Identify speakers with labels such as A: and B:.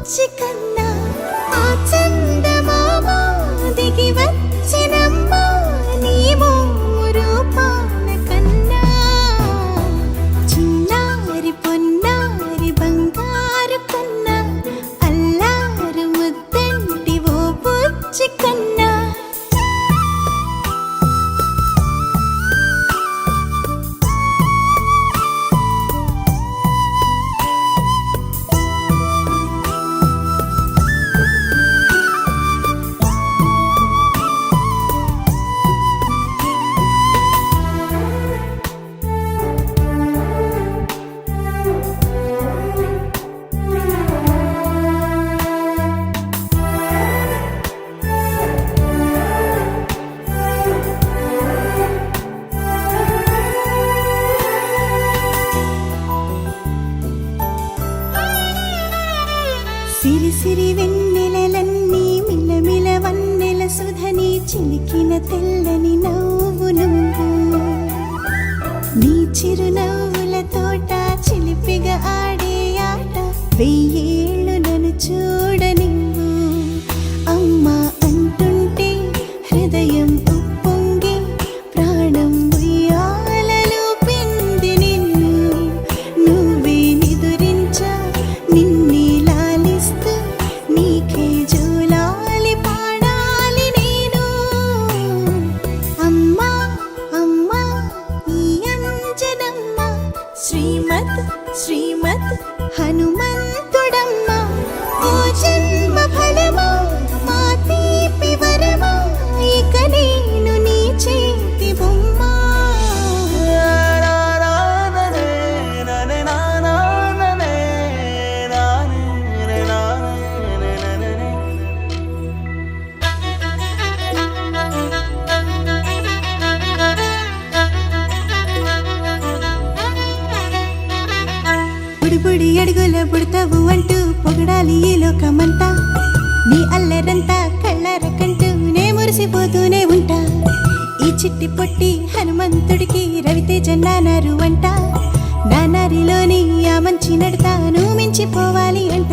A: బుచ్చి కన్నా ఆ చందమామ దిగి వచ్చినమ్మా నీ రూపాల కన్నా చిన్నారి పొన్నారి బంగారు కన్నా అల్లారు ముద్దంటి ఓ బుచ్చి కన్నా సిరి సిరి వెన్నెలలన్నీ మిలమిల వన్నెల సుధని చిలికిన తెల్లని నవ్వు నువ్వు నీ చిరునవ్వుల తోట చిలిపిగా ఆడే ఆట వెయ్యేళ్ళు నన్ను చూడనివ్వు అమ్మా అంటుంటే హృదయం ఉప్పొంగి ప్రాణం ఉయ్యాలలో పిండి నిన్ను నువ్వే నిదురించా నిన్నే నీకే జోలాలి పాడాలి నేను అమ్మా అమ్మా ఈ అంజనమ్మ శ్రీమత్ శ్రీమత్ హనుమంతుడమ్మ ఓ జన్మ ఫలమా మా తీపి వరమా ఇక నేను నీ చేతి బొమ్మ బుడి అడుగుల బుడతావు అంటూ పొగడాలి ఈ లోకమంతా నీ అల్లరంతా కళ్ళరకంటూ నే మురిసిపోతూనే ఉంటా ఈ చిట్టి పొట్టి హనుమంతుడికి రవితేజ నానారు అంట నానారిలోని ఆ మంచి నడతా నువ్వు మించిపోవాలి అంట